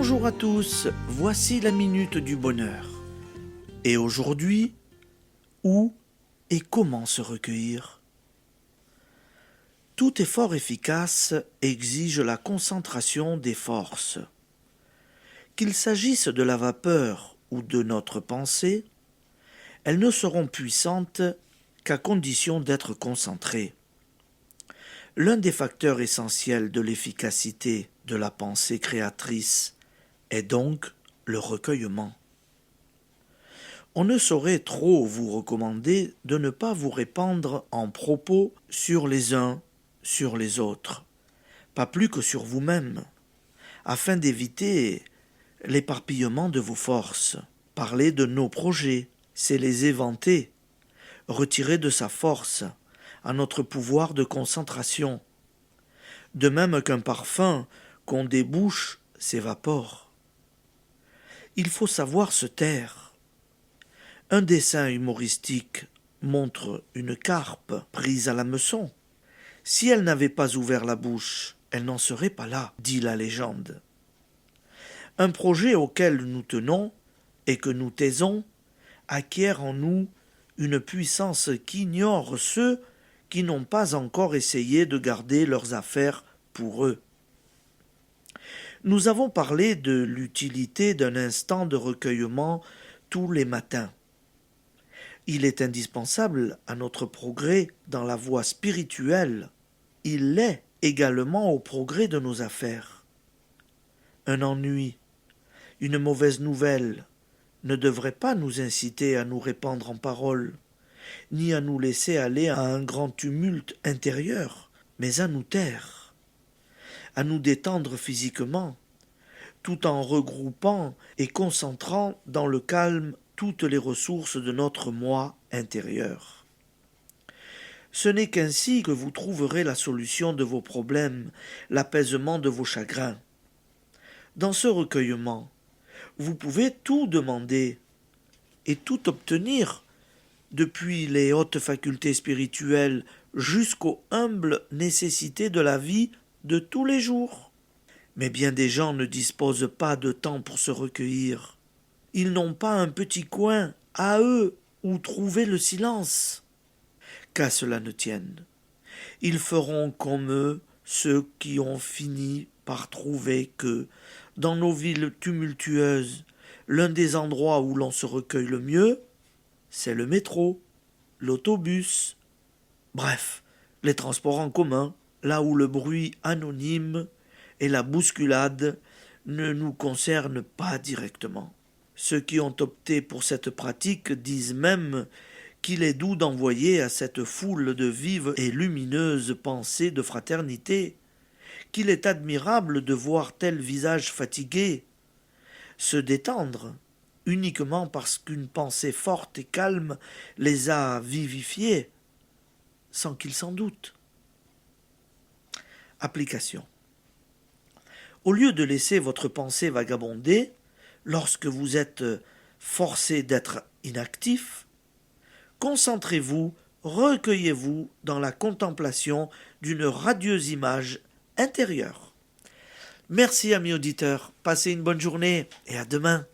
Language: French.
Bonjour à tous, voici la minute du bonheur. Et aujourd'hui, où et comment se recueillir? Tout effort efficace exige la concentration des forces. Qu'il s'agisse de la vapeur ou de notre pensée, elles ne seront puissantes qu'à condition d'être concentrées. L'un des facteurs essentiels de l'efficacité de la pensée créatrice est donc le recueillement. On ne saurait trop vous recommander de ne pas vous répandre en propos sur les uns, sur les autres, pas plus que sur vous-même, afin d'éviter l'éparpillement de vos forces. Parler de nos projets, c'est les éventer, retirer de sa force, à notre pouvoir de concentration. De même qu'un parfum qu'on débouche s'évapore. Il faut savoir se taire. Un dessin humoristique montre une carpe prise à l'hameçon. Si elle n'avait pas ouvert la bouche, elle n'en serait pas là, dit la légende. Un projet auquel nous tenons et que nous taisons acquiert en nous une puissance qu'ignorent ceux qui n'ont pas encore essayé de garder leurs affaires pour eux. Nous avons parlé de l'utilité d'un instant de recueillement tous les matins. Il est indispensable à notre progrès dans la voie spirituelle. Il l'est également au progrès de nos affaires. Un ennui, une mauvaise nouvelle ne devrait pas nous inciter à nous répandre en paroles, ni à nous laisser aller à un grand tumulte intérieur, mais à nous taire, à nous détendre physiquement, tout en regroupant et concentrant dans le calme toutes les ressources de notre moi intérieur. Ce n'est qu'ainsi que vous trouverez la solution de vos problèmes, l'apaisement de vos chagrins. Dans ce recueillement, vous pouvez tout demander et tout obtenir, depuis les hautes facultés spirituelles jusqu'aux humbles nécessités de la vie de tous les jours. Mais bien des gens ne disposent pas de temps pour se recueillir. Ils n'ont pas un petit coin à eux où trouver le silence. Qu'à cela ne tienne, ils feront comme eux ceux qui ont fini par trouver que, dans nos villes tumultueuses, l'un des endroits où l'on se recueille le mieux, c'est le métro, l'autobus, bref, les transports en commun, là où le bruit anonyme et la bousculade ne nous concernent pas directement. Ceux qui ont opté pour cette pratique disent même qu'il est doux d'envoyer à cette foule de vives et lumineuses pensées de fraternité, qu'il est admirable de voir tel visage fatigué se détendre, uniquement parce qu'une pensée forte et calme les a vivifiés, sans qu'ils s'en doutent. Application. Au lieu de laisser votre pensée vagabonder, lorsque vous êtes forcé d'être inactif, concentrez-vous, recueillez-vous dans la contemplation d'une radieuse image intérieure. Merci amis auditeurs, passez une bonne journée et à demain.